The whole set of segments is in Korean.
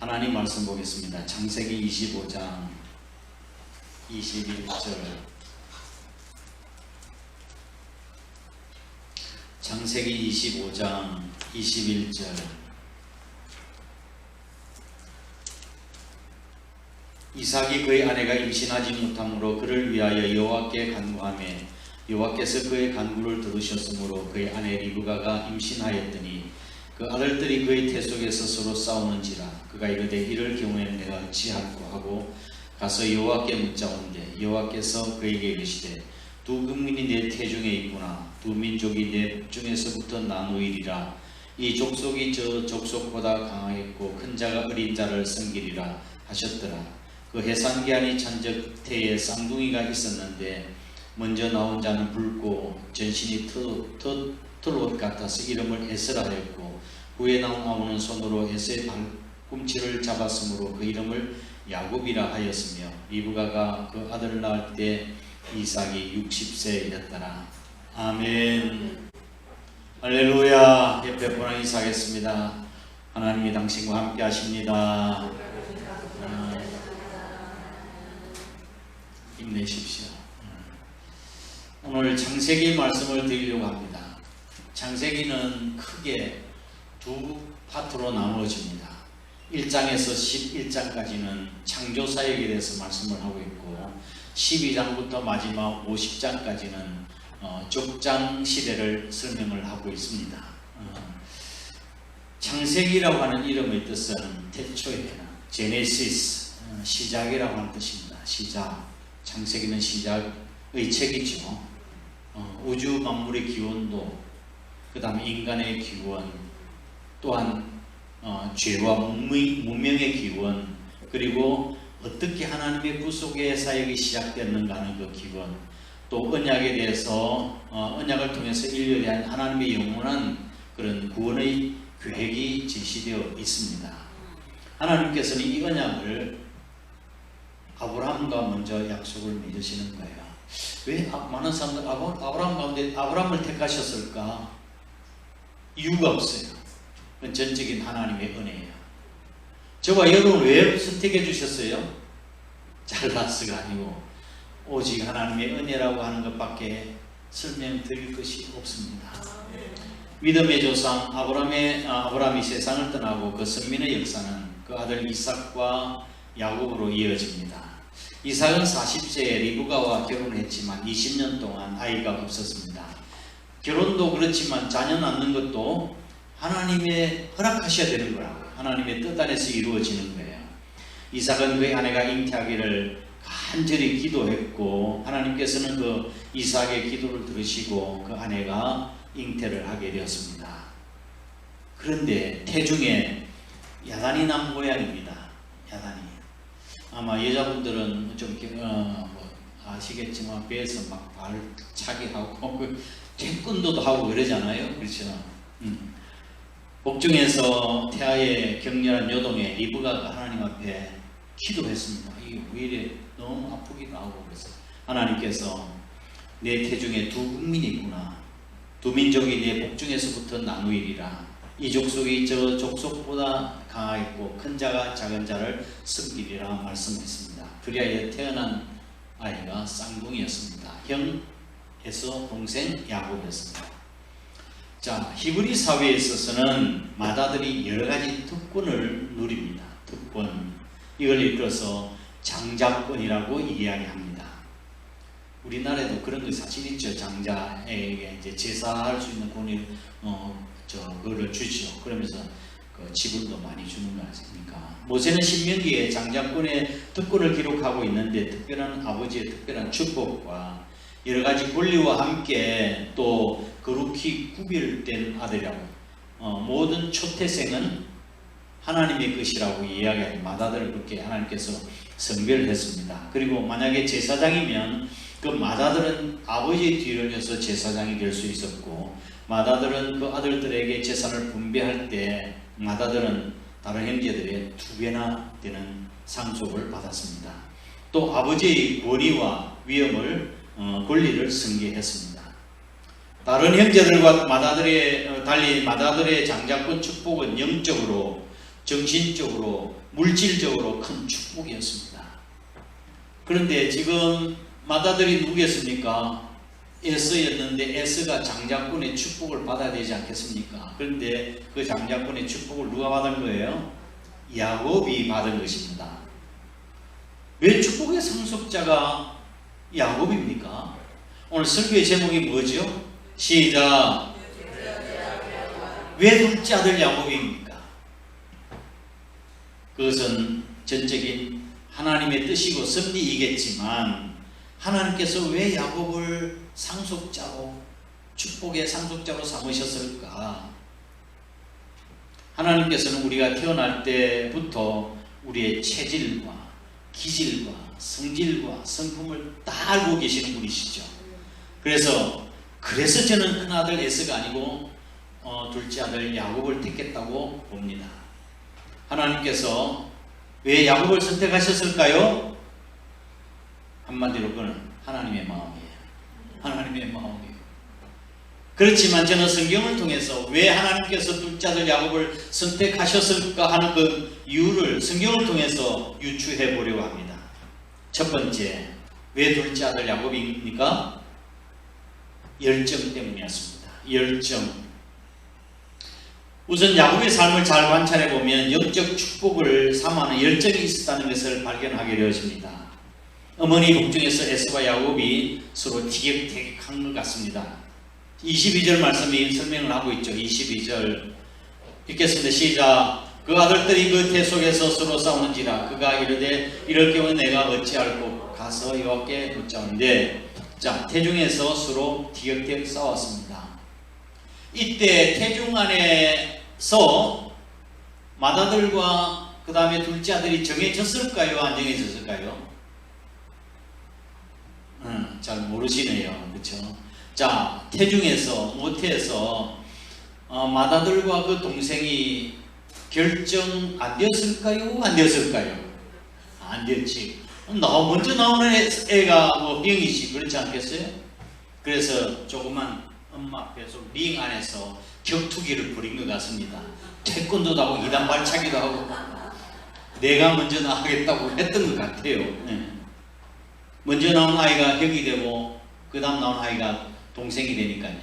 하나님 말씀 보겠습니다. 창세기 25장 21절. 창세기 25장 21절. 이삭이 그의 아내가 임신하지 못함으로 그를 위하여 여호와께 간구하매 여호와께서 그의 간구를 들으셨으므로 그의 아내 리브가가 임신하였더니 그 아들들이 그의 태 속에서 서로 싸우는지라 그가 이르되 이럴 경우에는 내가 어찌할꼬 하고 가서 여호와께 묻자온대 여호와께서 그에게 이르시되 두 국민이 내 태중에 있구나 두 민족이 내 중에서부터 나누이리라 이 족속이 저 족속보다 강하겠고 큰 자가 어린 자를 섬기리라 하셨더라. 그 해산기한이 찬적 태에 쌍둥이가 있었는데 먼저 나온 자는 붉고 전신이 털옷 같아서 이름을 에스라 하였고 후에 나온 아우는 손으로 에스의 발꿈치를 잡았으므로 그 이름을 야곱이라 하였으며 리브가가 그 아들을 낳을 때 이삭이 60세였더라. 아멘. 할렐루야. 옆에 보는 인사하겠습니다. 하나님이 당신과 함께 하십니다. 힘내십시오. 오늘 창세기 말씀을 드리려고 합니다. 창세기는 크게 두 파트로 나누어집니다. 1장에서 11장까지는 창조 사역에 대해서 말씀을 하고 있고 12장부터 마지막 50장까지는 족장 시대를 설명을 하고 있습니다. 창세기라고 하는 이름의 뜻은 태초에 제네시스 시작이라고 하는 뜻입니다. 시작. 창세기는 시작의 책이죠. 우주 만물의 기원도 그 다음에 인간의 기원 또한 죄와 문명의 기원 그리고 어떻게 하나님의 구속의 사역이 시작됐는가 하는 그 기원 또 언약에 대해서 언약을 통해서 인류에 대한 하나님의 영원한 그런 구원의 계획이 제시되어 있습니다. 하나님께서는 이 언약을 아브라함과 먼저 약속을 맺으시는 거예요. 왜 많은 사람들 아브라함 가운데 아브라함을 택하셨을까? 이유가 없어요. 그건 전적인 하나님의 은혜예요. 저와 여러분 왜 선택해 주셨어요? 잘나서가 아니고 오직 하나님의 은혜라고 하는 것밖에 설명드릴 것이 없습니다. 믿음의 조상 아브라함이 세상을 떠나고 그 선민의 역사는 그 아들 이삭과 야곱으로 이어집니다. 이삭은 40세에 리브가와 결혼을 했지만 20년 동안 아이가 없었습니다. 결혼도 그렇지만 자녀 낳는 것도 하나님의 허락하셔야 되는 거라고요. 하나님의 뜻 안에서 이루어지는 거예요. 이삭은 그의 아내가 잉태하기를 간절히 기도했고 하나님께서는 그 이삭의 기도를 들으시고 그 아내가 잉태를 하게 되었습니다. 그런데 태중에 야단이 난 모양입니다. 야단이. 아마 여자분들은 좀 아시겠지만 배에서 막 발차기 하고 태권도도 하고 그러잖아요. 그렇죠? 복중에서 태아의 격렬한 요동에 리브가가 하나님 앞에 기도했습니다. 이게 왜 이래 너무 아프기도 하고 그래서 하나님께서 내 태중에 두 국민이 있구나. 두 민족이 내 복중에서부터 나누이리라. 이 족속이 저 족속보다 강하겠고 큰 자가 작은 자를 섬기리라 말씀했습니다. 그리하여 태어난 아이가 쌍둥이였습니다. 형에서 동생 야곱이었습니다. 자, 히브리 사회에 있어서는 맏아들이 여러 가지 특권을 누립니다. 특권. 이걸 이끌어서 장자권이라고 이야기합니다. 우리나라에도 그런 게 사실 있죠. 장자에게 이제 제사할 수 있는 권위를 그거를 주죠. 그러면서 그 지분도 많이 주는 거 아닙니까? 모세는 신명기에 장자권의 특권을 기록하고 있는데 특별한 아버지의 특별한 축복과 여러 가지 권리와 함께 또 거룩히 구별된 아들이라고 모든 초태생은 하나님의 것이라고 이야기하고 맏아들을 그렇게 하나님께서 성별을 했습니다. 그리고 만약에 제사장이면 그 맏아들은 아버지의 뒤를 이어서 제사장이 될 수 있었고 맏아들은 그 아들들에게 재산을 분배할 때 맏아들은 다른 형제들의 2배나 되는 상속을 받았습니다. 또 아버지의 권위와 위엄을 권리를 승계했습니다. 다른 형제들과 달리 맏아들의 장자권 축복은 영적으로 정신적으로, 물질적으로 큰 축복이었습니다. 그런데 지금 맏아들이 누구였습니까? 에서였는데 에서가 장자권의 축복을 받아야 되지 않겠습니까? 그런데 그 장자권의 축복을 누가 받은 거예요? 야곱이 받은 것입니다. 왜 축복의 상속자가 야곱입니까? 오늘 설교의 제목이 뭐죠? 시작! 왜 둘째 아들 야곱입니까? 그것은 전적인 하나님의 뜻이고 섭리이겠지만 하나님께서 왜 야곱을 상속자로, 축복의 상속자로 삼으셨을까? 하나님께서는 우리가 태어날 때부터 우리의 체질과 기질과 성질과 성품을 다 알고 계시는 분이시죠. 그래서 저는 큰아들 에서가 아니고 둘째 아들 야곱을 택했다고 봅니다. 하나님께서 왜 야곱을 선택하셨을까요? 한마디로 그는 하나님의 마음이에요. 하나님의 마음이에요. 그렇지만 저는 성경을 통해서 왜 하나님께서 둘째 아들 야곱을 선택하셨을까 하는 그 이유를 성경을 통해서 유추해 보려고 합니다. 첫 번째, 왜 둘째 아들 야곱입니까? 열정 때문이었습니다. 열정. 우선 야곱의 삶을 잘 관찰해 보면 영적 축복을 삼하는 열정이 있었다는 것을 발견하게 되어집니다. 어머니 복중에서 에서와 야곱이 서로 티격태격한 것 같습니다. 22절 말씀이 설명을 하고 있죠. 22절 읽겠습니다. 시작. 그 아들들이 그 태 속에서 서로 싸우는지라 그가 이르되 이럴 경우 내가 어찌할꼬 가서 여호와께 묻자는데, 자, 태중에서 서로 티격태격 싸웠습니다. 이때 태중 안에서 맏아들과 그 다음에 둘째 아들이 정해졌을까요? 안 정해졌을까요? 잘 모르시네요. 그렇죠? 자, 태중에서 모태에서 맏아들과 그 동생이 결정 안 되었을까요? 안 되었을까요? 안 되었지. 먼저 나오는 애가 뭐 병이지, 그렇지 않겠어요? 그래서 조그만 엄마 앞에서 링 안에서 격투기를 벌인 것 같습니다. 태권도도 하고 이단 발차기도 하고 내가 먼저 나가겠다고 했던 것 같아요. 네. 먼저 나온 아이가 격이 되고 그 다음 나온 아이가 동생이 되니까요.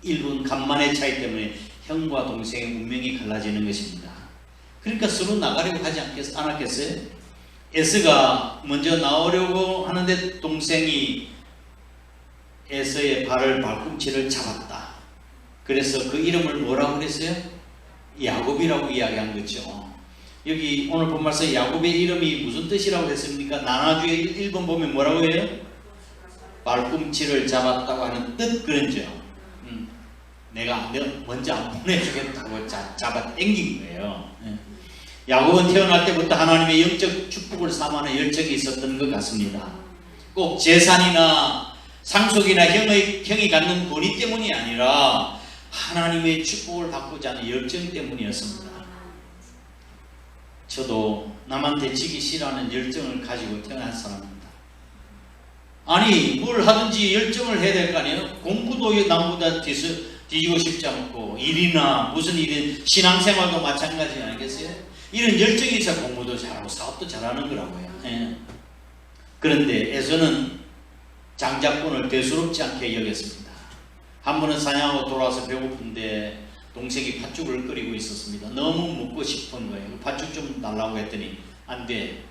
1분 간만의 차이 때문에 형과 동생의 운명이 갈라지는 것입니다. 그러니까 서로 나가려고 하지 않았겠어요? 에서가 먼저 나오려고 하는데 동생이 에서의 발을 발꿈치를 잡았다. 그래서 그 이름을 뭐라고 그랬어요? 야곱이라고 이야기한 거죠. 여기 오늘 본 말씀 야곱의 이름이 무슨 뜻이라고 했습니까? 나나주의 1번 보면 뭐라고 해요? 발꿈치를 잡았다고 하는 뜻, 그런죠. 내가 먼저 안 보내주겠다고 잡아 당긴 거예요. 야곱은 태어날 때부터 하나님의 영적 축복을 삼하는 열정이 있었던 것 같습니다. 꼭 재산이나 상속이나 형이 갖는 권위 때문이 아니라 하나님의 축복을 받고자 하는 열정 때문이었습니다. 저도 남한테 지기 싫어하는 열정을 가지고 태어난 사람입니다. 아니, 뭘 하든지 열정을 해야 될 거 아니에요? 공부도 남보다 뒤지고 싶지 않고, 일이나 무슨 일인 신앙생활도 마찬가지 아니겠어요? 이런 열정이 있어 공부도 잘하고 사업도 잘하는 거라고요. 예. 그런데 에서는 장자권을 대수롭지 않게 여겼습니다. 한 번은 사냥하고 돌아와서 배고픈데 동생이 팥죽을 끓이고 있었습니다. 너무 먹고 싶은 거예요. 팥죽 좀 달라고 했더니 안 돼.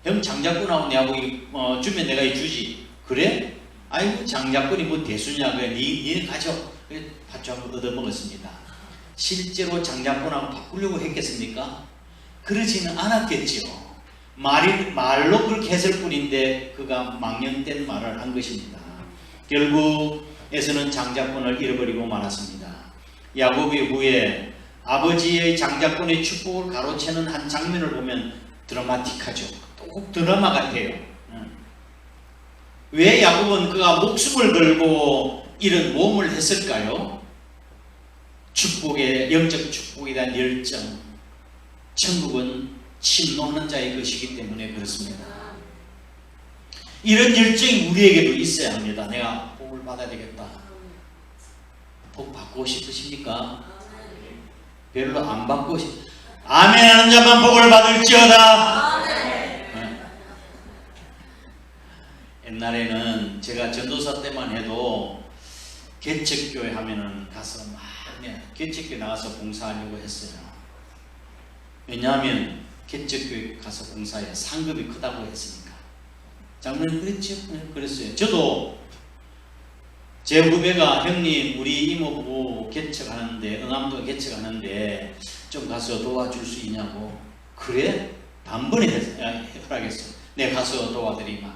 형 장자권하고 내하고 주면 내가 주지. 그래? 아이고 장자권이 뭐 대수냐. 그래. 니네 가져. 팥죽을 얻어먹었습니다. 실제로 장자권하고 바꾸려고 했겠습니까? 그러지는 않았겠죠. 말로 그렇게 했을 뿐인데 그가 망령된 말을 한 것입니다. 결국 에서는 장자권을 잃어버리고 말았습니다. 야곱이 후에 아버지의 장자권의 축복을 가로채는 한 장면을 보면 드라마틱하죠. 꼭 드라마 같아요. 왜 야곱은 그가 목숨을 걸고 이런 모험을 했을까요? 축복의 영적 축복에 대한 열정. 천국은 침노하는 자의 것이기 때문에 그렇습니다. 이런 열정이 우리에게도 있어야 합니다. 내가 복을 받아야 되겠다. 복 받고 싶으십니까? 별로 안 받고 아멘 하는 자만 복을 받을지어다. 네. 옛날에는 제가 전도사 때만 해도 개척교회 하면은 가서 막 개척교회 나가서 봉사하려고 했어요. 왜냐하면 개척교회 가서 봉사해 상급이 크다고 했으니까. 장로님 그랬죠? 네, 그랬어요. 저도 제 후배가 형님 우리 이모부 개척하는데 응암도 개척하는데 좀 가서 도와줄 수 있냐고. 그래? 단번에 허락했어. 내가 가서 도와드리마.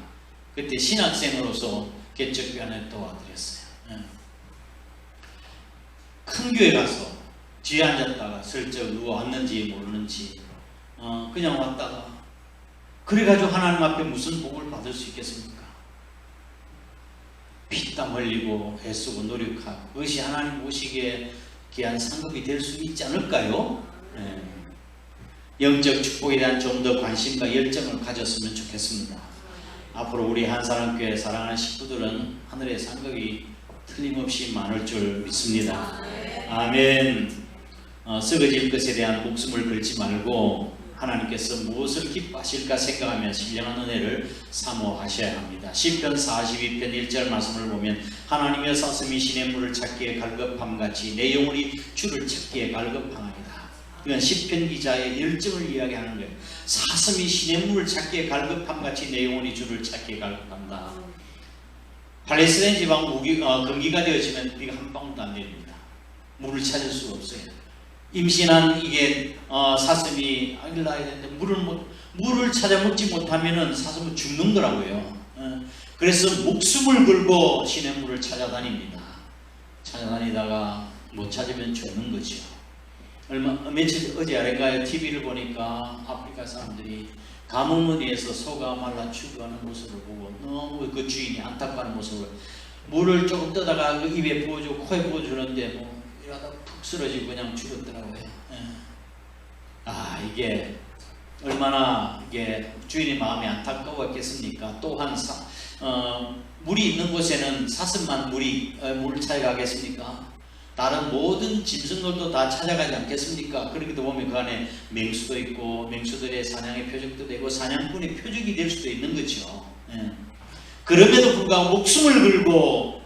그때 신학생으로서 개척교회 안에 도와드렸어요. 큰 교회 가서 뒤에 앉았다가 슬쩍 누가 왔는지 모르는지 그냥 왔다가 그래가지고 하나님 앞에 무슨 복을 받을 수 있겠습니까? 피땀 흘리고 애쓰고 노력하고 그것이 하나님 오시기에 귀한 상급이 될 수 있지 않을까요? 네. 영적 축복에 대한 좀 더 관심과 열정을 가졌으면 좋겠습니다. 앞으로 우리 한사랑교회 사랑하는 식구들은 하늘의 상급이 틀림없이 많을 줄 믿습니다. 아멘. 썩어질 것에 대한 목숨을 걸지 말고 하나님께서 무엇을 기뻐하실까 생각하며 신령한 은혜를 사모하셔야 합니다. 시편 42편 1절 말씀을 보면 하나님의 사슴이 시냇물을 찾기에 갈급함같이 내 영혼이 주를 찾기에 갈급함이다. 이건 시편 기자의 열정을 이야기하는 거예요. 사슴이 시냇물을 찾기에 갈급함같이 내 영혼이 주를 찾기에 갈급한다. 팔레스타인 지방 건기가 되어지면 비가 한 방울도 안 내립니다. 물을 찾을 수가 없어요. 임신한 이게 사슴이 아기를 낳아야 되는데 물을 찾아 먹지 못하면은 사슴은 죽는 거라고요. 그래서 목숨을 걸고 시냇물을 찾아다닙니다. 찾아다니다가 못 찾으면 죽는 거죠. 며칠 어제 아래가에 TV를 보니까 아프리카 사람들이 가뭄으로 소가 말라 죽어가는 모습을 보고 너무 그 주인이 안타까운 모습을 물을 조금 떠다가 그 입에 부어주고 코에 부어주는데 뭐 이러다 푹 쓰러지고 그냥 죽었더라고요. 이게 얼마나 이게 주인의 마음이 안타까웠겠습니까? 또한 물이 있는 곳에는 사슴만 물을 찾아가겠습니까? 다른 모든 짐승들도 다 찾아가지 않겠습니까? 그렇게도 보면 그 안에 맹수도 있고 맹수들의 사냥의 표적도 되고 사냥꾼의 표적이 될 수도 있는 거죠. 그럼에도 불구하고 목숨을 걸고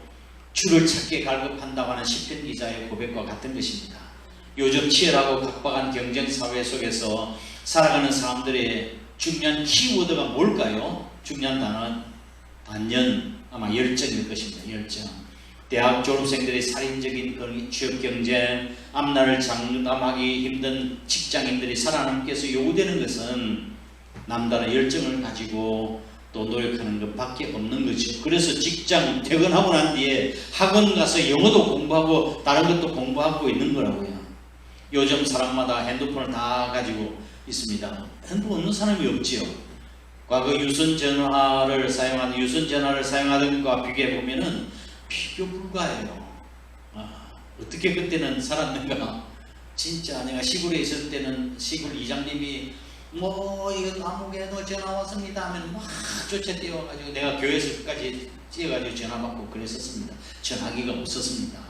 주를 찾게 갈급한다고 하는 시편 기자의 고백과 같은 것입니다. 요즘 치열하고 각박한 경쟁 사회 속에서 살아가는 사람들의 중요한 키워드가 뭘까요? 중요한 단어는 단연 아마 열정일 것입니다. 열정. 대학 졸업생들의 살인적인 취업 경쟁, 앞날을 장담하기 힘든 직장인들이 살아남기 위해서 요구되는 것은 남다른 열정을 가지고 또 노력하는 것밖에 없는 거죠. 그래서 직장 퇴근하고 난 뒤에 학원 가서 영어도 공부하고 다른 것도 공부하고 있는 거라고요. 요즘 사람마다 핸드폰을 다 가지고 있습니다. 핸드폰 없는 사람이 없지요. 과거 유선전화를 사용하던 것과 비교해 보면은 비교 불가해요. 어떻게 그때는 살았는가? 진짜 내가 시골에 있을 때는 시골 이장님이 이거 아무개 너 전화 왔습니다 하면 막 쫓아 뛰어가지고 내가 교회에서 끝까지 뛰어가지고 전화 받고 그랬었습니다. 전화기가 없었습니다.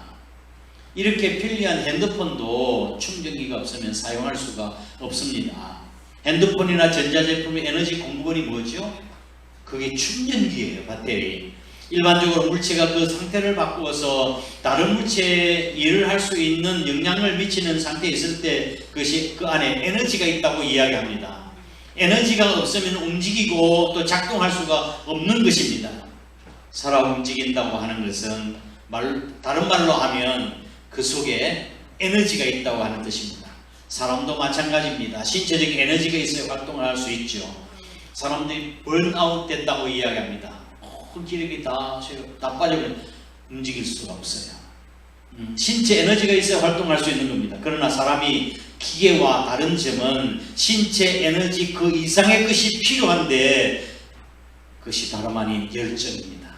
이렇게 편리한 핸드폰도 충전기가 없으면 사용할 수가 없습니다. 핸드폰이나 전자제품의 에너지 공급원이 뭐죠? 그게 충전기예요. 배터리. 일반적으로 물체가 그 상태를 바꾸어서 다른 물체에 일을 할 수 있는 영향을 미치는 상태에 있을 때 그것이 그 안에 에너지가 있다고 이야기합니다. 에너지가 없으면 움직이고 또 작동할 수가 없는 것입니다. 살아 움직인다고 하는 것은 다른 말로 하면 그 속에 에너지가 있다고 하는 뜻입니다. 사람도 마찬가지입니다. 신체적인 에너지가 있어야 활동을 할 수 있죠. 사람들이 번아웃 된다고 이야기합니다. 기력이 다 빠져버리면 움직일 수가 없어요. 신체 에너지가 있어야 활동할 수 있는 겁니다. 그러나 사람이 기계와 다른 점은 신체 에너지 그 이상의 것이 필요한데 그것이 다름 아닌 열정입니다.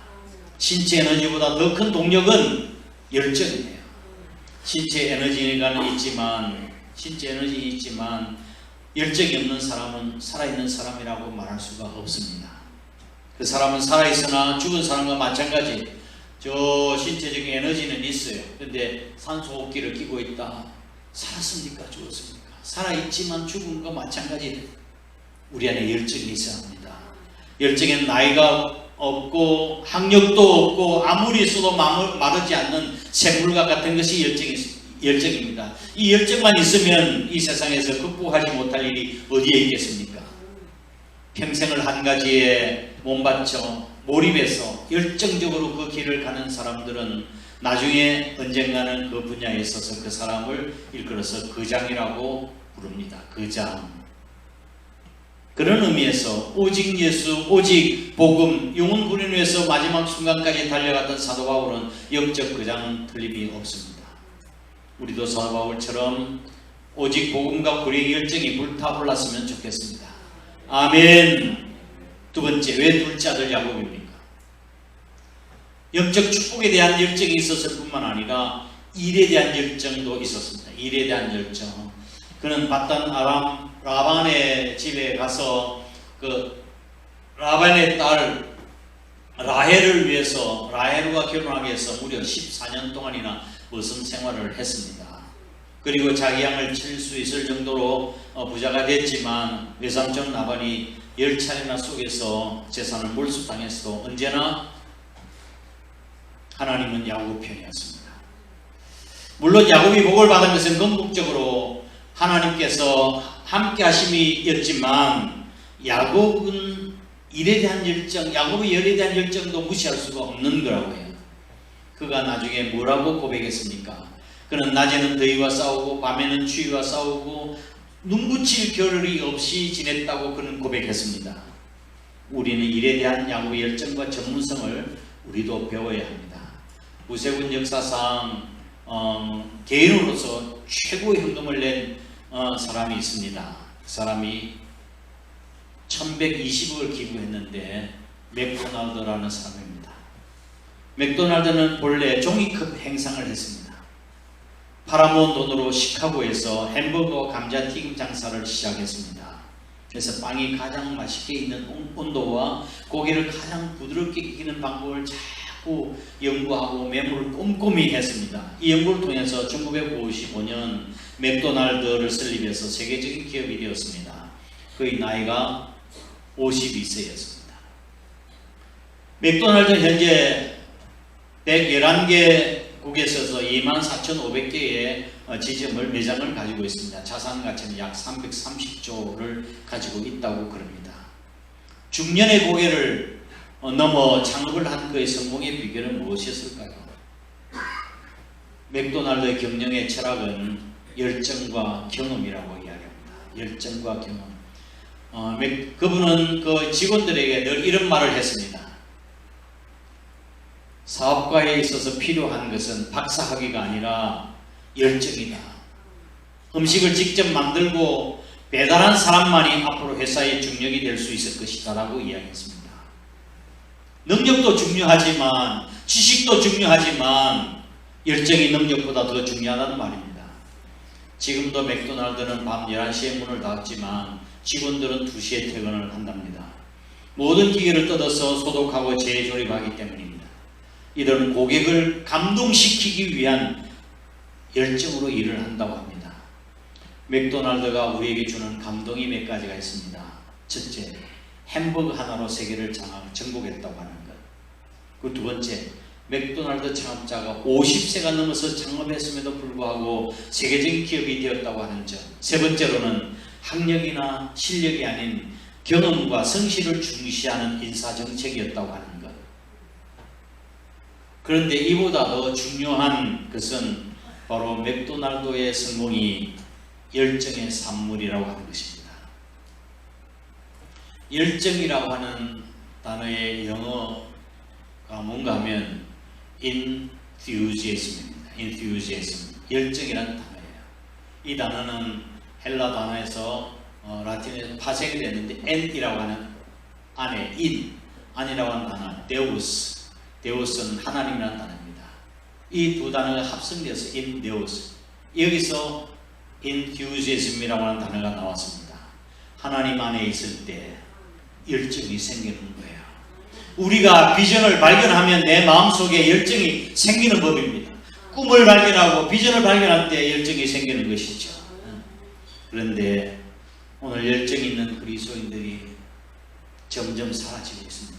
신체 에너지보다 더 큰 동력은 열정이에요. 신체 에너지가 있지만 열정이 없는 사람은 살아있는 사람이라고 말할 수가 없습니다. 그 사람은 살아있으나 죽은 사람과 마찬가지. 저 신체적인 에너지는 있어요. 그런데 산소호흡기를 끼고 있다. 살았습니까? 죽었습니까? 살아있지만 죽은 거 마찬가지예요. 우리 안에 열정이 있어야 합니다. 열정엔 나이가 없고 학력도 없고 아무리 써도 마르지 않는 샘물과 같은 것이 열정입니다. 이 열정만 있으면 이 세상에서 극복하지 못할 일이 어디에 있겠습니까? 평생을 한 가지에 몸바쳐 몰입해서 열정적으로 그 길을 가는 사람들은 나중에 언젠가는 그 분야에 있어서 그 사람을 일컬어서 거장이라고 부릅니다. 거장. 그런 의미에서 오직 예수, 오직 복음, 영혼 구원을 위해서 마지막 순간까지 달려갔던 사도 바울은 영적 거장은 틀림이 없습니다. 우리도 사도 바울처럼 오직 복음과 구원의 열정이 불타올랐으면 좋겠습니다. 아멘. 두 번째, 왜 둘째 아들 야곱입니까? 영적 축복에 대한 열정이 있었을 뿐만 아니라 일에 대한 열정도 있었습니다. 일에 대한 열정. 그는 바단 아람 라반의 집에 가서 그 라반의 딸 라헬을 위해서 라헬과 결혼하기 위해서 무려 14년 동안이나 머슴 생활을 했습니다. 그리고 자기 양을 칠 수 있을 정도로 부자가 됐지만 외삼촌 라반이 10차례나 속에서 재산을 몰수당했어도 언제나 하나님은 야곱 편이었습니다. 물론 야곱이 복을 받은 것은 궁극적으로 하나님께서 함께 하심이었지만 야곱은 일에 대한 열정, 야곱의 열에 대한 열정도 무시할 수가 없는 거라고 해요. 그가 나중에 뭐라고 고백했습니까? 그는 낮에는 더위와 싸우고 밤에는 추위와 싸우고 눈붙일 겨를이 없이 지냈다고 그는 고백했습니다. 우리는 일에 대한 야곱의 열정과 전문성을 우리도 배워야 합니다. 우세군 역사상 개인으로서 최고의 헌금을 낸 사람이 있습니다. 그 사람이 1120억을 기부했는데 맥도날드라는 사람입니다. 맥도날드는 본래 종이컵 행상을 했습니다. 팔아모은 돈으로 시카고에서 햄버거 감자튀김 장사를 시작했습니다. 그래서 빵이 가장 맛있게 익는 온도와 고기를 가장 부드럽게 익히는 방법을 자꾸 연구하고 매물을 꼼꼼히 했습니다. 이 연구를 통해서 1955년 맥도날드를 설립해서 세계적인 기업이 되었습니다. 그의 나이가 52세였습니다. 맥도날드는 현재 111개 국에 있어서 24,500개의 지점을 매장을 가지고 있습니다. 자산 가치는 약 330조를 가지고 있다고 그럽니다. 중년의 고개를 넘어 창업을 한 그의 성공의 비결은 무엇이었을까요? 맥도날드의 경영의 철학은 열정과 경험이라고 이야기합니다. 열정과 경험. 그분은 그 직원들에게 늘 이런 말을 했습니다. 사업가에 있어서 필요한 것은 박사학위가 아니라 열정이다. 음식을 직접 만들고 배달한 사람만이 앞으로 회사의 중력이 될 수 있을 것이다 라고 이야기했습니다. 능력도 중요하지만 지식도 중요하지만 열정이 능력보다 더 중요하다는 말입니다. 지금도 맥도날드는 밤 11시에 문을 닫지만 직원들은 2시에 퇴근을 한답니다. 모든 기계를 뜯어서 소독하고 재조립하기 때문입니다. 이들은 고객을 감동시키기 위한 열정으로 일을 한다고 합니다. 맥도날드가 우리에게 주는 감동이 몇 가지가 있습니다. 첫째, 햄버거 하나로 세계를 정복했다고 하는 것. 그 두 번째, 맥도날드 창업자가 50세가 넘어서 창업했음에도 불구하고 세계적인 기업이 되었다고 하는 점. 세 번째로는 학력이나 실력이 아닌 경험과 성실을 중시하는 인사정책이었다고 하는 것. 그런데 이보다 더 중요한 것은 바로 맥도날드의 성공이 열정의 산물이라고 하는 것입니다. 열정이라고 하는 단어의 영어가 뭔가 하면 enthusiasm입니다. enthusiasm. 열정이라는 단어예요. 이 단어는 헬라 단어에서 라틴에서 파생이 됐는데 ent이라고 하는 안에 안이라고 하는 단어 데우스는 하나님이라는 단어입니다. 이 두 단어가 합성되어서 데우스. 여기서 enthusiasm이라고 하는 단어가 나왔습니다. 하나님 안에 있을 때 열정이 생기는 거예요. 우리가 비전을 발견하면 내 마음속에 열정이 생기는 법입니다. 꿈을 발견하고 비전을 발견할 때 열정이 생기는 것이죠. 그런데 오늘 열정 있는 그리스도인들이 점점 사라지고 있습니다.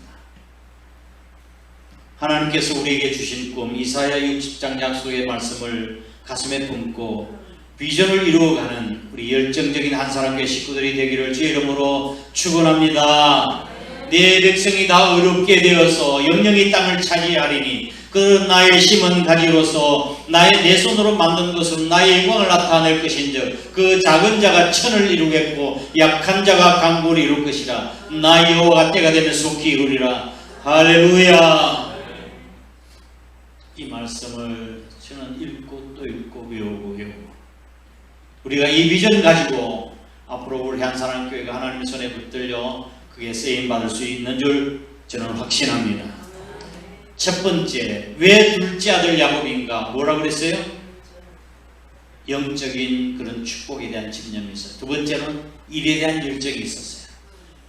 하나님께서 우리에게 주신 꿈, 이사야 60장 약속의 말씀을 가슴에 품고 비전을 이루어가는 우리 열정적인 한 사람의 식구들이 되기를 주의 이름으로 축원합니다. 내 백성이 다 의롭게 되어서 영영이 땅을 차지하리니 그 나의 심은 가지로서 내 손으로 만든 것으로 나의 영광을 나타낼 것인즉 그 작은 자가 천을 이루겠고 약한 자가 강구를 이룰 것이라. 나 여호와가 때가 되면 속히 이루리라. 할렐루야. 이 말씀을 저는 읽고 또 읽고 외우고 우리가 이 비전 가지고 앞으로 우리 한사랑교회가 하나님의 손에 붙들려 그게 쓰임받을 수 있는 줄 저는 확신합니다. 첫 번째, 왜 둘째 아들 야곱인가? 뭐라 그랬어요? 영적인 그런 축복에 대한 집념이 있어요. 두 번째는 일에 대한 열정이 있었어요.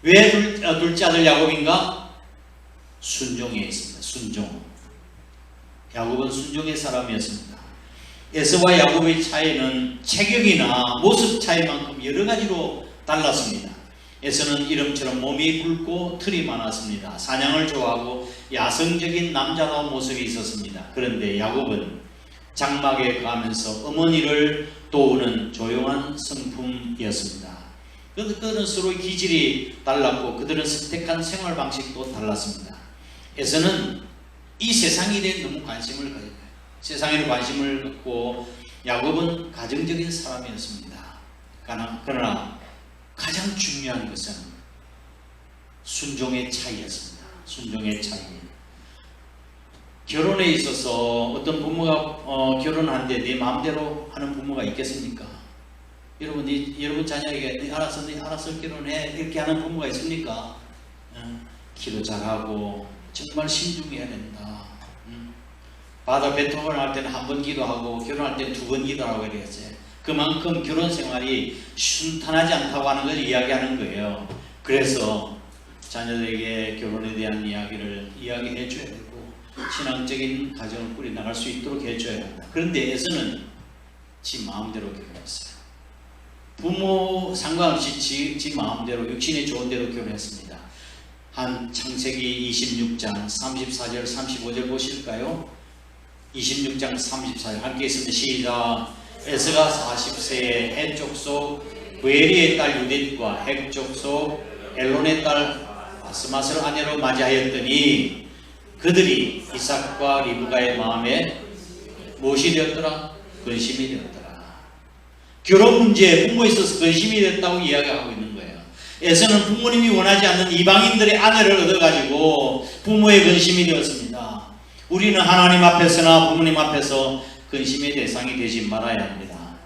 왜 둘째 아들 야곱인가? 순종에 있습니다. 순종. 야곱은 순종의 사람이었습니다. 에서와 야곱의 차이는 체격이나 모습 차이만큼 여러 가지로 달랐습니다. 에서는 이름처럼 몸이 굵고 털이 많았습니다. 사냥을 좋아하고 야성적인 남자다운 모습이 있었습니다. 그런데 야곱은 장막에 가면서 어머니를 도우는 조용한 성품이었습니다. 그들은 서로 기질이 달랐고 그들은 선택한 생활 방식도 달랐습니다. 에서는 이 세상에 대해 너무 관심을 가져요. 세상에 관심을 갖고 야곱은 가정적인 사람이었습니다. 그러나 가장 중요한 것은 순종의 차이였습니다. 순종의 차이. 결혼에 있어서 어떤 부모가 결혼하는데 네 마음대로 하는 부모가 있겠습니까? 여러분 자녀에게 네 알아서 결혼해 이렇게 하는 부모가 있습니까? 기도 잘하고 정말 신중해야 된다. 바다 베토벤 할 때는 한 번 기도하고 결혼할 때는 두 번 기도하고 이랬어요. 그만큼 결혼 생활이 순탄하지 않다고 하는 걸 이야기하는 거예요. 그래서 자녀들에게 결혼에 대한 이야기를 이야기해 줘야 되고 신앙적인 가정을 꾸려 나갈 수 있도록 해줘야 한다. 그런데 에서는 지 마음대로 결혼했어요. 부모 상관없이 지 마음대로 육신이 좋은 대로 결혼했습니다. 한 창세기 26장 34절 35절 보실까요? 26장 34절 함께 있으면 시작. 에서가 40세에 헷 족속 부에리의 딸 유딧과 헷 족속 엘론의 딸 바스맛을 아내로 맞이하였더니 그들이 이삭과 리브가의 마음에 무엇이 되었더라? 근심이 되었더라. 결혼 문제에 부모에 있어서 근심이 됐다고 이야기하고 있는 거예요. 에서는 부모님이 원하지 않는 이방인들의 아내를 얻어가지고 부모의 근심이 되었습니다. 우리는 하나님 앞에서나 부모님 앞에서 근심의 대상이 되지 말아야 합니다.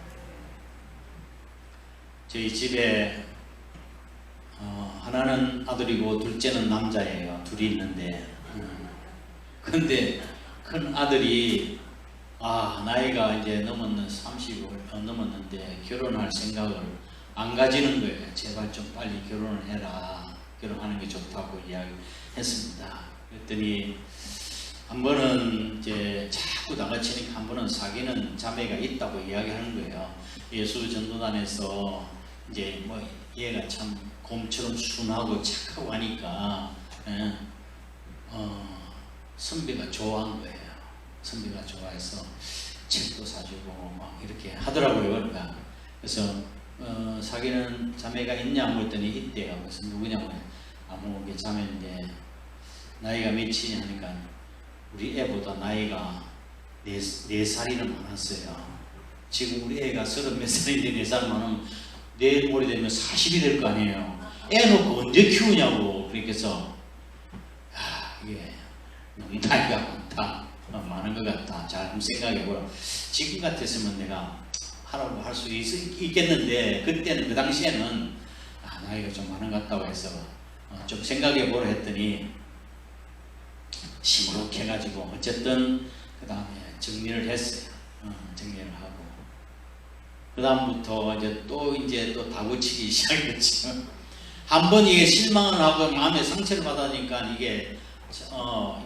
저희 집에 하나는 아들이고 둘째는 남자예요. 둘이 있는데 근데 큰 아들이 나이가 이제 30을 넘었는데 결혼할 생각을 안 가지는 거예요. 제발 좀 빨리 결혼을 해라. 결혼하는 게 좋다고 이야기했습니다. 그랬더니 한 번은 이제 자꾸 나가치니까 한 번은 사귀는 자매가 있다고 이야기하는 거예요. 예수 전도단에서 이제 뭐 얘가 참 곰처럼 순하고 착하고 하니까 선배가 좋아한 거예요. 선배가 좋아해서 책도 사주고 막 이렇게 하더라고요. 그래서 사귀는 자매가 있냐고 했더니 있대요. 그래서 누구냐고 아무 자매인데 나이가 몇이냐 하니까 우리 애보다 나이가 4살이나 많았어요. 지금 우리 애가 30몇 살인데 4살 많으면 내일 모레 되면 40이 될 거 아니에요. 애 놓고 언제 키우냐고. 그래서 이게 너무 나이가 많다. 많은 것 같다. 잘 한번 생각해보라. 지금 같았으면 내가 하라고 할 수 있겠는데 그때는 그 당시에는 나이가 좀 많은 것 같다고 해서 좀 생각해보라 했더니 시무룩해가지고 어쨌든 그 다음에 정리를 했어요. 정리를 하고 그 다음부터 이제 또 다구치기 시작했죠. 한번 이게 실망을 하고 마음에 상처를 받으니까 이게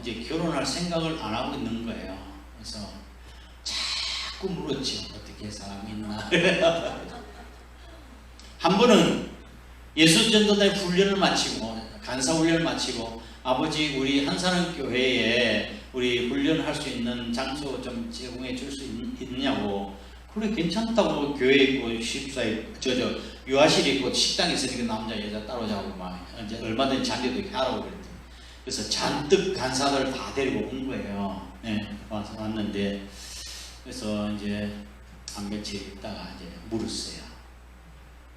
이제 결혼할 생각을 안 하고 있는 거예요. 그래서 자꾸 물었죠. 어떻게 사람이 있나. 한 번은 예수전도단 훈련을 마치고 간사 훈련을 마치고 아버지 우리 한사람 교회에 우리 훈련할 수 있는 장소 좀 제공해 줄 수 있냐고. 그래 괜찮다고. 교회 있고 식사에 유아실 있고 식당 있으니까 남자 여자 따로 자고 막 이제 얼마든지 자기도 이렇게 하라고 그랬더니 그래서 잔뜩 간사들 다 데리고 온 거예요. 네, 왔는데 그래서 이제 한 며칠 있다가 이제 물었어요.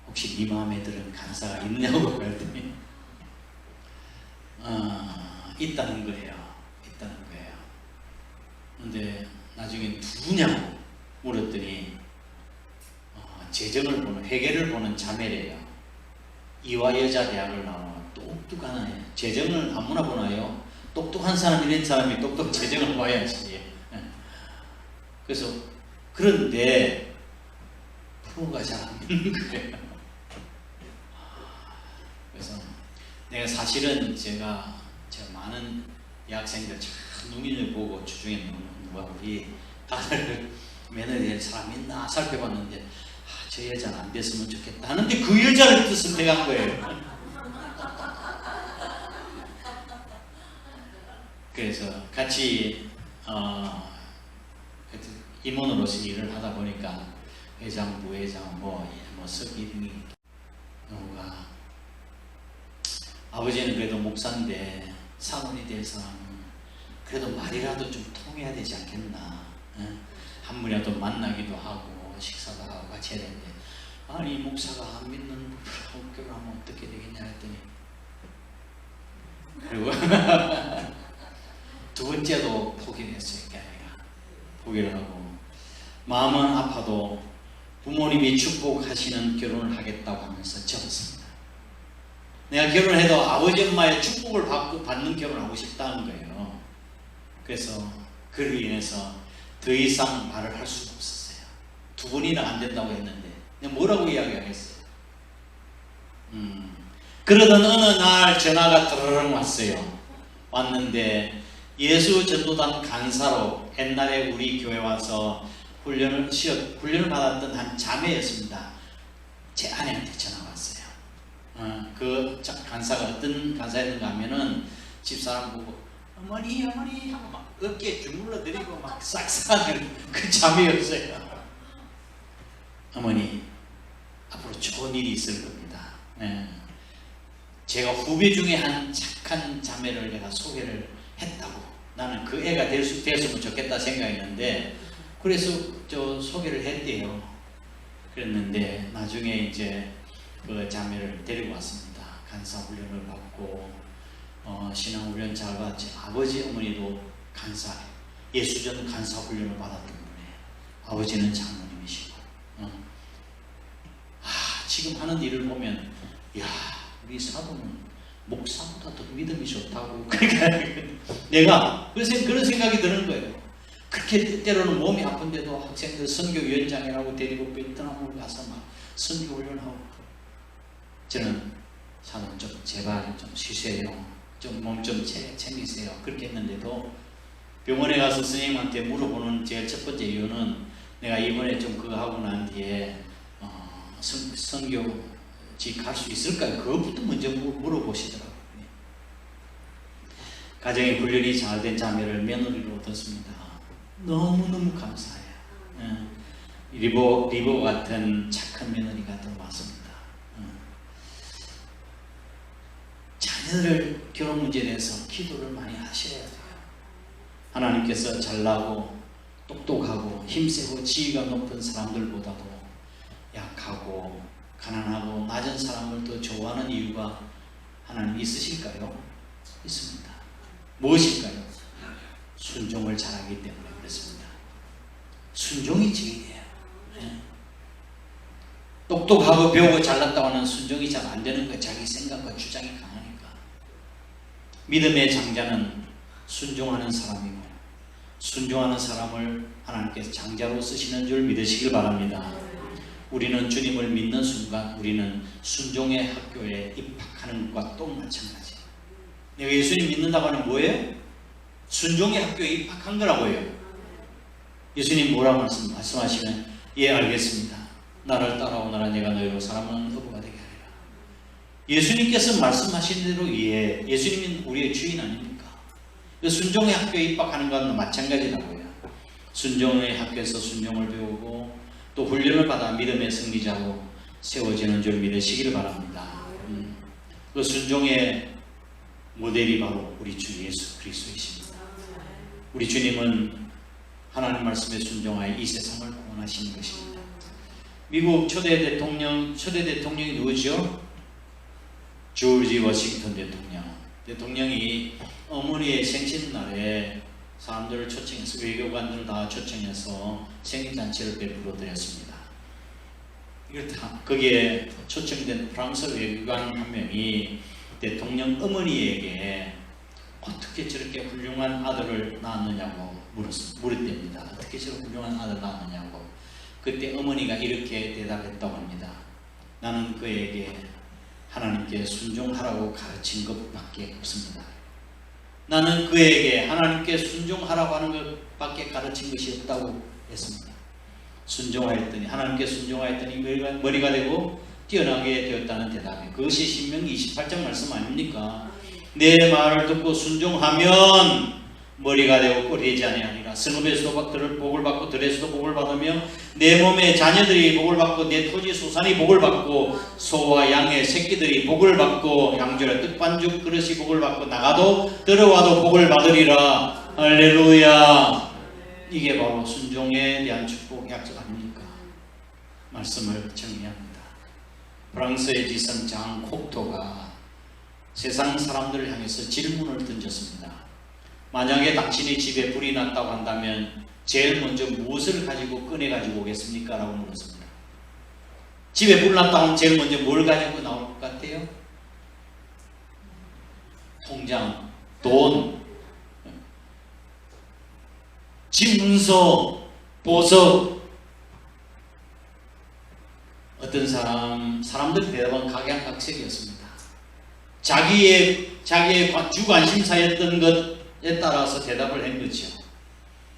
혹시 네 마음에 드는 간사가 있냐고 그랬더니 있다는 거예요. 있다는 거예요. 근데 나중에 누구냐고 물었더니 재정을 보는 회계를 보는 자매래요. 이화여자대학을 나와 똑똑한 애. 재정을 아무나 보나요? 똑똑한 사람 이런 사람이 똑똑 재정을 봐야지. 그래서 그런데 프로가 잘 안 되는 거예요. 그래서 내가 사실은 제가 많은 대학생들 참 눈길을 보고 주중에 누가 우리 다들 며느리 될 사람 있나 살펴봤는데 저 여자는 안 됐으면 좋겠다 하는데 그 여자를 뜻을 내간 거예요. 그래서 같이 임원으로서 일을 하다 보니까 회장, 부회장, 뭐 서기등이 누가 아버지는 그래도 목사인데 사원이 될 사람은 그래도 말이라도 좀 통해야 되지 않겠나. 한 분이라도 만나기도 하고 식사도 하고 같이 해야 되는데 아니 목사가 안 믿는 부부하고 결혼하면 어떻게 되겠냐 했더니 그리고 두 번째도 포기를 했어요. 포기를 하고 마음은 아파도 부모님이 축복하시는 결혼을 하겠다고 하면서 접었습니다. 내가 결혼해도 아버지 엄마의 축복을 받는 결혼을 하고 싶다는 거예요. 그래서 그로 인해서 더 이상 말을 할 수가 없었어요. 두 번이나 안 된다고 했는데 내가 뭐라고 이야기하겠어요. 그러던 어느 날 전화가 드르륵 왔어요. 왔는데 예수 전도단 간사로 옛날에 우리 교회 와서 훈련을 받았던 한 자매였습니다. 제 아내한테 전화가 왔어요. 그 간사가 어떤 간사였는가 하면은 집사람 보고 어머니 하고 막 어깨에 주물러 드리고 막 싹싹하는 그 자매였어요. 어머니 앞으로 좋은 일이 있을 겁니다. 제가 후배 중에 한 착한 자매를 내가 소개를 했다고. 나는 그 애가 됐으면 좋겠다 생각했는데 그래서 소개를 했대요. 그랬는데 나중에 이제 그 자매를 데리고 왔습니다. 간사 훈련을 받고 신앙 훈련 잘 받지. 아버지 어머니도 간사 예수전 간사 훈련을 받았던 분이에요. 아버지는 장로님이시고 지금 하는 일을 보면 야 우리 사도는 목사보다 더 믿음이 좋다고. 그러니까 내가 그런 생각이 드는 거예요. 그렇게 때로는 몸이 아픈데도 학생들 선교위원장이라고 데리고 베트남으로 가서 막 선교 훈련하고. 저는 사도는 좀 제발 좀 쉬세요. 좀 몸 좀 챙기세요. 그렇게 했는데도 병원에 가서 선생님한테 물어보는 제일 첫 번째 이유는 내가 이번에 좀 그거 하고 난 뒤에 선교지 갈 수 있을까요? 그것부터 먼저 물어보시더라고요. 가정의 훈련이 잘 된 자매를 며느리로 얻었습니다. 너무너무 감사해요. 리버 같은 착한 며느리가 들어왔습니다. 자녀들 결혼 문제에 대해서 기도를 많이 하셔야 돼요. 하나님께서 잘나고 똑똑하고 힘세고 지위가 높은 사람들보다도 약하고 가난하고 낮은 사람을 더 좋아하는 이유가 하나님 있으실까요? 있습니다. 무엇일까요? 순종을 잘하기 때문에 그렇습니다. 순종이 제일이에요. 똑똑하고 배우고 잘났다고 하는 순종이 잘 안 되는 거예요. 자기 생각과 주장이 강하니까. 믿음의 장자는 순종하는 사람이고 순종하는 사람을 하나님께서 장자로 쓰시는 줄 믿으시길 바랍니다. 우리는 주님을 믿는 순간 우리는 순종의 학교에 입학하는 것과 또 마찬가지예요. 내가 예수님 믿는다고 하는 뭐예요? 순종의 학교에 입학한 거라고 해요. 예수님 뭐라고 말씀하시면 예 알겠습니다. 나를 따라오너라 내가 너희로 사람은 어부가 예수님께서 말씀하신 대로 예수님은 우리의 주인 아닙니까? 순종의 학교에 입학하는 건 마찬가지라고요. 순종의 학교에서 순종을 배우고 또 훈련을 받아 믿음의 승리자로 세워지는 줄 믿으시기를 바랍니다. 그 순종의 모델이 바로 우리 주 예수 그리스도이십니다. 우리 주님은 하나님 말씀에 순종하여 이 세상을 구원하시는 것입니다. 미국 초대 대통령이 누구죠? 조지 워싱턴 대통령이 어머니의 생신날에 사람들을 초청해서 외교관들을 다 초청해서 생일잔치를 베풀어 드렸습니다. 거기에 초청된 프랑스 외교관 한 명이 대통령 어머니에게 어떻게 저렇게 훌륭한 아들을 낳았느냐고 물었답니다. 어떻게 저렇게 훌륭한 아들을 낳았느냐고. 그때 어머니가 이렇게 대답했다고 합니다. 나는 그에게 하나님께 순종하라고 가르친 것밖에 없습니다. 나는 그에게 하나님께 순종하라고 하는 것밖에 가르친 것이 없다고 했습니다. 순종하였더니 하나님께 순종하였더니 머리가 되고 뛰어나게 되었다는 대답이에요. 그것이 신명기 28장 말씀 아닙니까? 내 말을 듣고 순종하면 머리가 되고 꼴이 되지 아니하리라. 성읍에서도 복을 받고 들에서도 복을 받으며 내 몸의 자녀들이 복을 받고 내 토지 소산이 복을 받고 소와 양의 새끼들이 복을 받고 양주라 떡반죽 그릇이 복을 받고 나가도 들어와도 복을 받으리라. 할렐루야. 이게 바로 순종에 대한 축복 약속 아닙니까? 말씀을 정리합니다. 프랑스의 지성 장 콕토가 세상 사람들을 향해서 질문을 던졌습니다. 만약에 당신의 집에 불이 났다고 한다면 제일 먼저 무엇을 가지고 꺼내 가지고 오겠습니까? 라고 물었습니다. 집에 불 났다고 하면 제일 먼저 뭘 가지고 나올 것 같아요? 통장, 돈, 집 문서, 보석. 어떤 사람들 대답은 각양각색이었습니다. 자기의 주관심사였던 것에 따라서 대답을 한 거죠.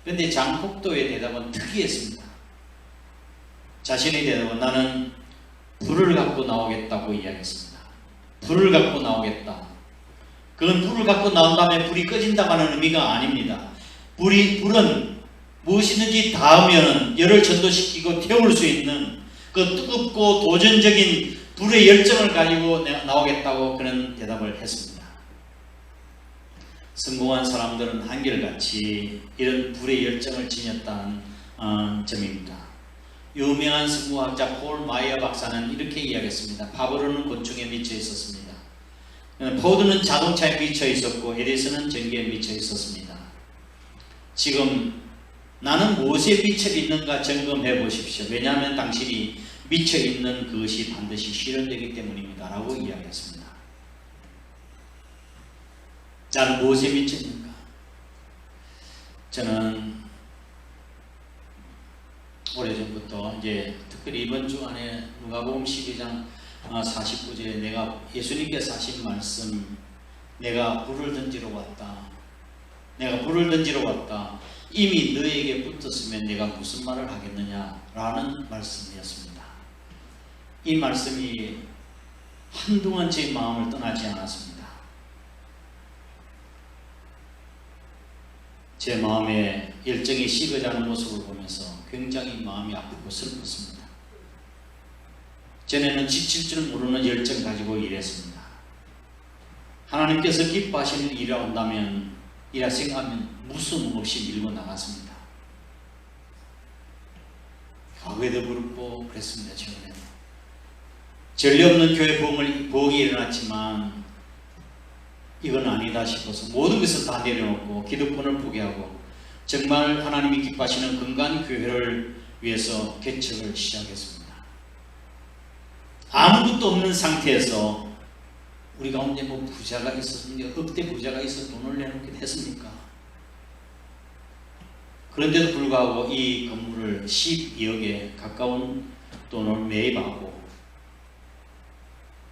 그런데 장콕도의 대답은 특이했습니다. 자신의 대답은 나는 불을 갖고 나오겠다고 이야기했습니다. 불을 갖고 나오겠다. 그건 불을 갖고 나온 다음에 불이 꺼진다고 하는 의미가 아닙니다. 불은 무엇이든지 닿으면 열을 전도시키고 태울 수 있는 그 뜨겁고 도전적인 불의 열정을 가지고 나오겠다고 그런 대답을 했습니다. 성공한 사람들은 한결같이 이런 불의 열정을 지녔다는 점입니다. 유명한 성공학자 폴 마이어 박사는 이렇게 이야기했습니다. 파브로는 곤충에 미쳐 있었습니다. 포드는 자동차에 미쳐 있었고 에디슨은 전기에 미쳐 있었습니다. 지금 나는 무엇에 미쳐 있는가 점검해 보십시오. 왜냐하면 당신이 미쳐 있는 그것이 반드시 실현되기 때문입니다. 라고 이야기했습니다. 나는 무엇에 미쳐 있는가? 저는 오래전부터 이제 특별히 이번 주 안에 누가복음 12장 49절에 내가 예수님께서 하신 말씀, 내가 불을 던지러 왔다. 내가 불을 던지러 왔다. 이미 너에게 붙었으면 내가 무슨 말을 하겠느냐 라는 말씀이었습니다. 이 말씀이 한동안 제 마음을 떠나지 않았습니다. 제 마음에 열정이 식어가는 모습을 보면서 굉장히 마음이 아프고 슬펐습니다. 전에는 지칠 줄 모르는 열정 가지고 일했습니다. 하나님께서 기뻐하시는 일이 온다면 이라 생각하면 무서움 없이 밀고 나갔습니다. 과거에도 그렇고 그랬습니다. 최근에도 전례 없는 교회 부흥이 일어났지만 이건 아니다 싶어서 모든 것을 다 내려놓고 기득권을 포기하고 정말 하나님이 기뻐하시는 건강한 교회를 위해서 개척을 시작했습니다. 아무것도 없는 상태에서 우리 가운데 뭐 부자가 있었습니까? 억대 부자가 있어 돈을 내놓긴 했습니까? 그런데도 불구하고 이 건물을 12억에 가까운 돈을 매입하고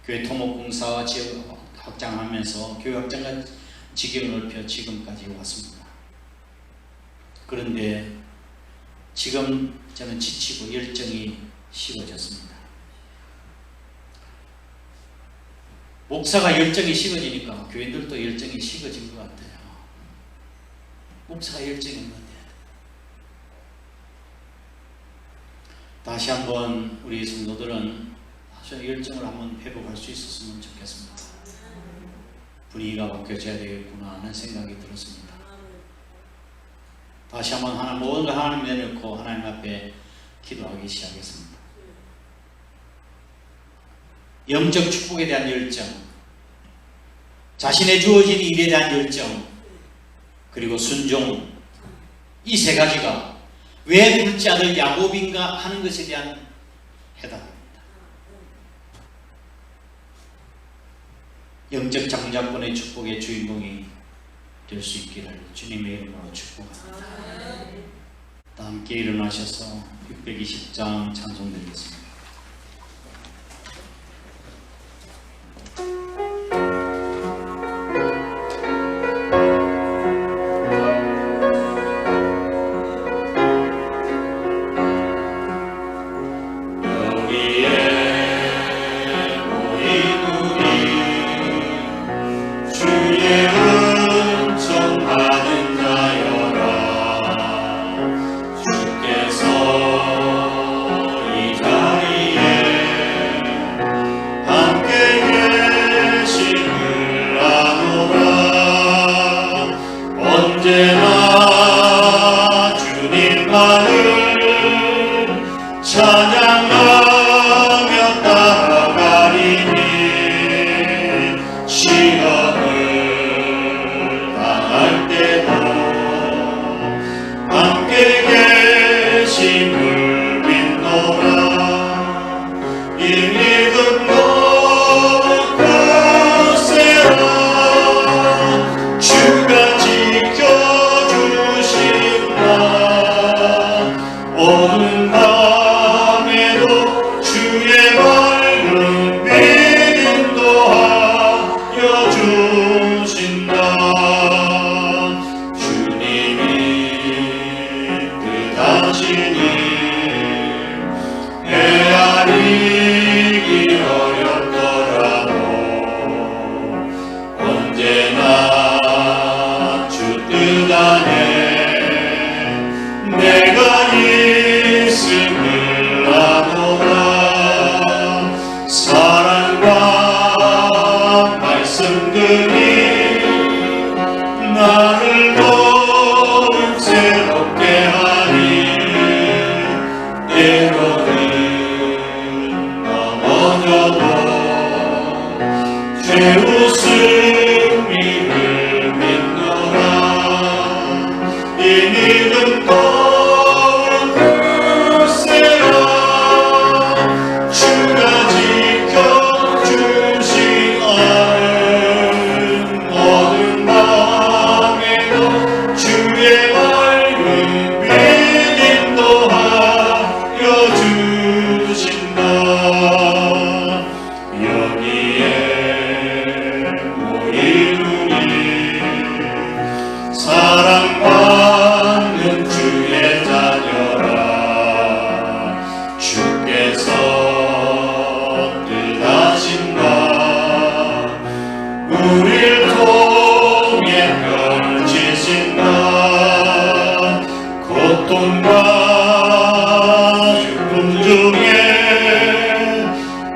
교회 토목공사와 지역 확장하면서 교회 확장과 지경을 넓혀 지금까지 왔습니다. 그런데 지금 저는 지치고 열정이 식어졌습니다. 목사가 열정이 식어지니까 교인들도 열정이 식어진 것 같아요. 목사가 열정이 없는데. 다시 한번 우리 성도들은 다시 열정을 한번 회복할 수 있었으면 좋겠습니다. 분위기가 바뀌어져야 되겠구나 하는 생각이 들었습니다. 다시 한번 모든 걸 하나님 내려놓고 하나님 앞에 기도하기 시작했습니다. 영적 축복에 대한 열정, 자신의 주어진 일에 대한 열정, 그리고 순종, 이 세 가지가 왜 둘째 아들 야곱인가 하는 것에 대한 해답입니다. 영적 장자권의 축복의 주인공이 될 수 있기를 주님의 이름으로 축복합니다. 다 함께 일어나셔서 620장 찬송드리겠습니다.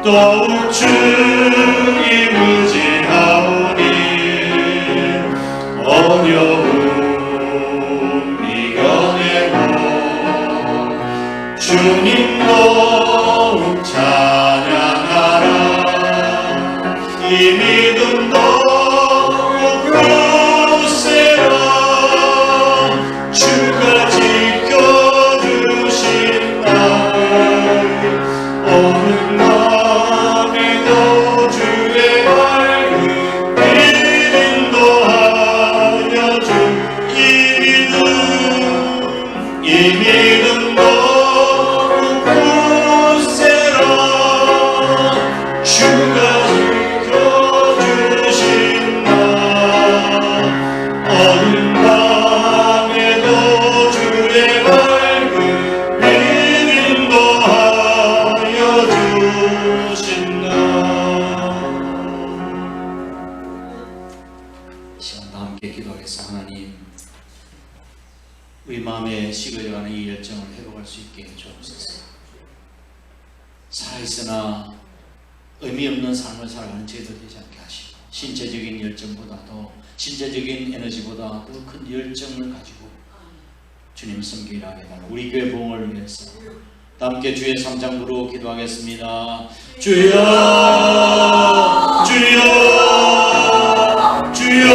더욱 주님 의지하오니 어려움 이겨내고 주님 더욱 찬양하라. 이 믿음 더욱 굳세라. 주가 지켜주신다. 오늘 밤에도 주의 밝은 빛 인도하여 주. 이 믿음 더욱 굳세라. 주가 지켜주신다. 시간도 함께 기도하겠습니다. 하나님, 우리 마음에 식어져가는 이 열정을 회복할 수 있게 해주옵소서. 살아있으나 의미 없는 삶을 살아가는 저희들 되지 않게 하시고, 신체적인 열정보다도 신체적인 에너지보다 더 큰 열정을 가지고 주님 섬기라 하게 달라. 우리 교회 부흥을 위해서 다 함께 주의 3장부로 기도하겠습니다. 주여, 주여, 주여.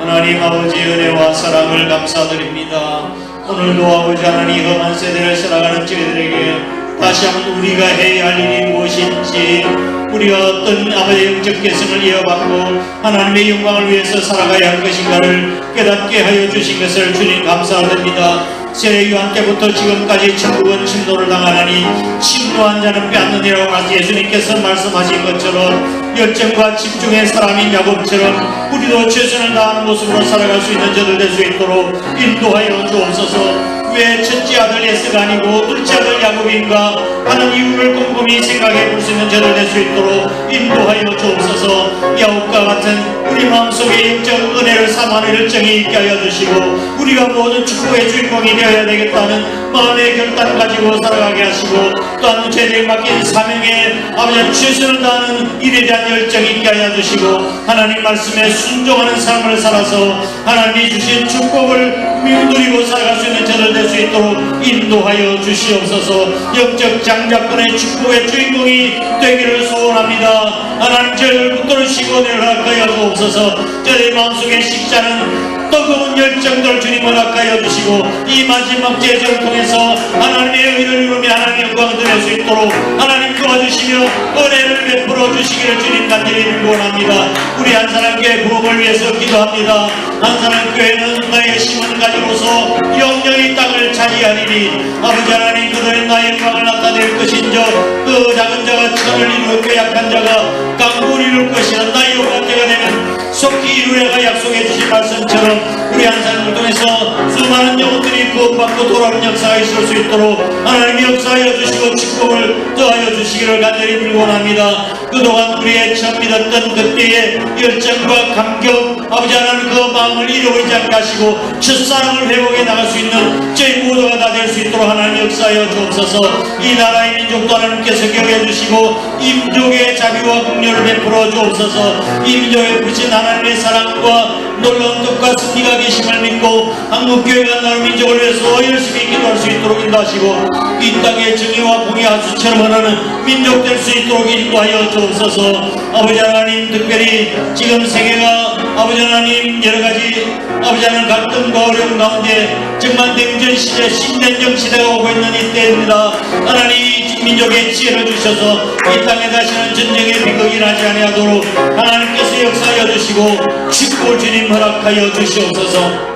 하나님 아버지 은혜와 사랑을 감사드립니다. 오늘도 아버지 하나님 험한 세대를 살아가는 저희들에게 다시 한번 우리가 해야 할 일이 무엇인지, 우리가 어떤 아버지의 영적 개성을 이어받고 하나님의 영광을 위해서 살아가야 할 것인가를 깨닫게 하여 주신 것을 주님 감사드립니다. 세례요한 때부터 지금까지 천국은 침노를 당하나니 침노한 자는 빼앗느니라고 예수님께서 말씀하신 것처럼 열정과 집중의 사람인 야곱처럼 우리도 최선을 다하는 모습으로 살아갈 수 있는 저들 될 수 있도록 인도하여 주옵소서. 왜 첫째 아들 예스가 아니고 둘째 아들 야곱인가 하는 이유를 꼼꼼히 생각해 볼 수 있는 저들 될 수 있도록 인도하여 주옵소서. 야곱과 같은 우리 마음속에 영적 은혜를 삼하는 열정이 있게 하여 주시고, 우리가 모든 축복의 주인공이 되어야 되겠다는 마음의 결단 가지고 살아가게 하시고, 또한 죄에 맡긴 사명에 아버지 최선을 다하는 일에 대한 열정이 있게 하여 주시고, 하나님 말씀에 순종하는 삶을 살아서 하나님이 주신 축복을 누리고 살아갈 수 있는 저들 될 수 있도록 인도하여 주시옵소서. 영적 장자권의 축복의 주인공이 되기를 소원합니다. 하나님 저를 붙들으시고 내려가여 주옵소서. 저의 마음속에 식자는 뜨거운 열정들 주님 허락하여 주시고, 이 마지막 제절을 통해서 하나님의 의를 이루며 하나님의 영광을 드릴 수 있도록 하나님 도와주시며 은혜를 베풀어 주시기를 주님 간절히 원합니다. 우리 한사람교회 부흥을 위해서 기도합니다. 한사람교회는 나의 심은 가지로서 영영이 땅을 차지하리니 아버지 하나님 그들의 나의 영광을 나타낼 것인저 그 작은 자가 천을 이루어 그 약한 자가 강물을 이룰 것이라. 나의 영광자가 되면 속히 이루어가 약속해 주신 말씀처럼 우리 한 사람을 통해서 수많은 영혼들이 구원받고 돌아오는 역사가 있을 수 있도록 하나님이 역사하여 주시고 축복을 더하여 주시기를 간절히 빌원합니다. 그동안 우리의 처음 믿었던 그때의 열정과 감격 아버지 하나님 그 마음을 잃어버리지 않게 하시고 첫사랑을 회복해 나갈 수 있는 저희 모두가 다 될 수 있도록 하나님 역사하여 주옵소서. 이 나라의 민족도 하나님께서 기억해 주시고 이 민족의 자비와 긍휼을 베풀어 주옵소서. 이 민족에 부신 하나님의 사랑과 놀라운 뜻과 승리가 계심을 믿고 한국교회가 나라 민족을 위해서 열심히 기도할 수 있도록 인도하시고 이 땅의 정의와 공의 하수처럼 흐르는 민족 될 수 있도록 인도하여 주옵소서. 아버지 하나님 특별히 지금 세계가 아버지 하나님 여러가지 아버지 하나님 갈등과 어려움 가운데 정말 냉전 시대 신냉정 시대가 오고 있는 이때입니다. 하나님 이 민족의 지혜를 주셔서 이 땅에 다시는 전쟁의 비극이 나지 아니하도록 하나님께서 역사하여 주시고 축복을 주님 허락하여 주시옵소서.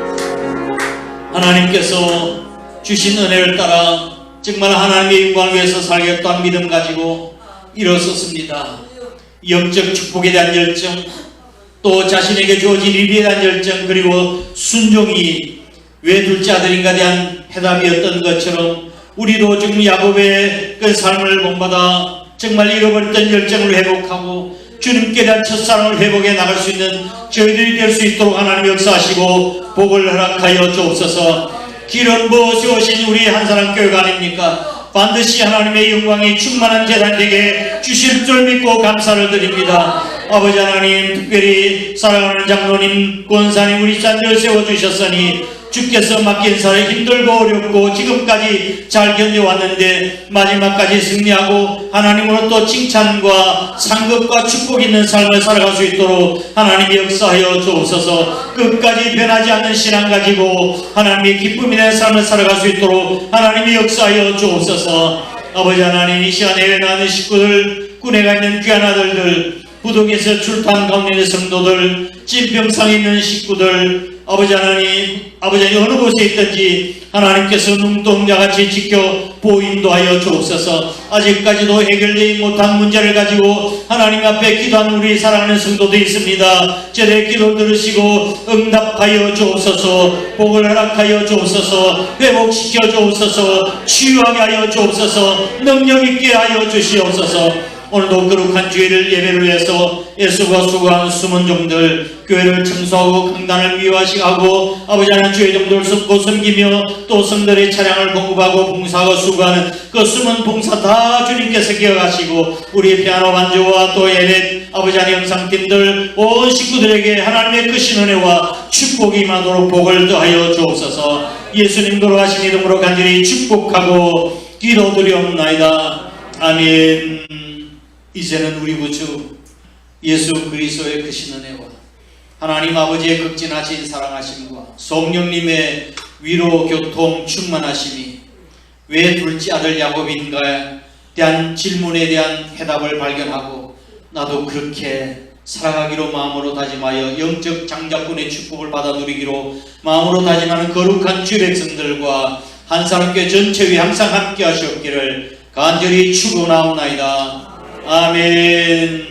하나님께서 주신 은혜를 따라 정말 하나님의 영광을 위해서 살겠다는 믿음 가지고 일어섰습니다. 영적 축복에 대한 열정, 또 자신에게 주어진 일에 대한 열정, 그리고 순종이 왜 둘째 아들인가에 대한 해답이었던 것처럼 우리도 지금 야곱의 그 삶을 본받아 정말 잃어버렸던 열정을 회복하고 주님께 대한 첫사랑을 회복해 나갈 수 있는 저희들이 될 수 있도록 하나님 역사하시고 복을 허락하여 주옵소서. 길은 무엇이 오신 우리 한사람교회가 아닙니까? 반드시 하나님의 영광이 충만한 재단 되게 주실 줄 믿고 감사를 드립니다. 아버지 하나님 특별히 사랑하는 장로님 권사님 우리 자녀를 세워주셨으니 주께서 맡긴 사회 힘들고 어렵고 지금까지 잘 견뎌왔는데 마지막까지 승리하고 하나님으로 또 칭찬과 상급과 축복 있는 삶을 살아갈 수 있도록 하나님이 역사하여 주옵소서. 끝까지 변하지 않는 신앙 가지고 하나님의 기쁨 있는 삶을 살아갈 수 있도록 하나님이 역사하여 주옵소서. 아버지 하나님 이 시간에 외나는 식구들 군에가 있는 귀한 아들들 부독에서 출탄 가운데 있는 성도들 찐병상에 있는 식구들 아버지 하나님 어느 곳에 있든지 하나님께서 눈동자같이 지켜 보인도하여 주옵소서. 아직까지도 해결되지 못한 문제를 가지고 하나님 앞에 기도하는 우리 사랑하는 성도도 있습니다. 저의 기도 들으시고 응답하여 주옵소서. 복을 허락하여 주옵소서. 회복시켜 주옵소서. 치유하게 하여 주옵소서. 능력 있게 하여 주시옵소서. 오늘도 거룩한 주일을 예배를 위해서 예수가 수고한 숨은 종들, 교회를 청소하고 강단을 미화시하고 아버지 하나님 주의 종들을 섭고 섬기며 또 성들의 차량을 공급하고 봉사하고 수고하는 그 숨은 봉사 다 주님께서 기억하시고 우리 피아노 반주와 또 예배 아버지 하나님 영상팀들 온 식구들에게 하나님의 크신 은혜와 축복이 임하도록 복을 더하여 주옵소서. 예수님 돌아가신 이름으로 간절히 축복하고 기도드리옵나이다. 아멘. 이제는 우리 구주 예수 그리스도의 크신 은혜와 하나님 아버지의 극진하신 사랑하심과 성령님의 위로 교통 충만하심이 왜 둘째 아들 야곱인가에 대한 질문에 대한 해답을 발견하고 나도 그렇게 살아가기로 마음으로 다짐하여 영적 장자권의 축복을 받아 누리기로 마음으로 다짐하는 거룩한 주 백성들과 한사람교회 전체 위에 항상 함께 하시옵기를 간절히 축원하옵나이다. 아멘.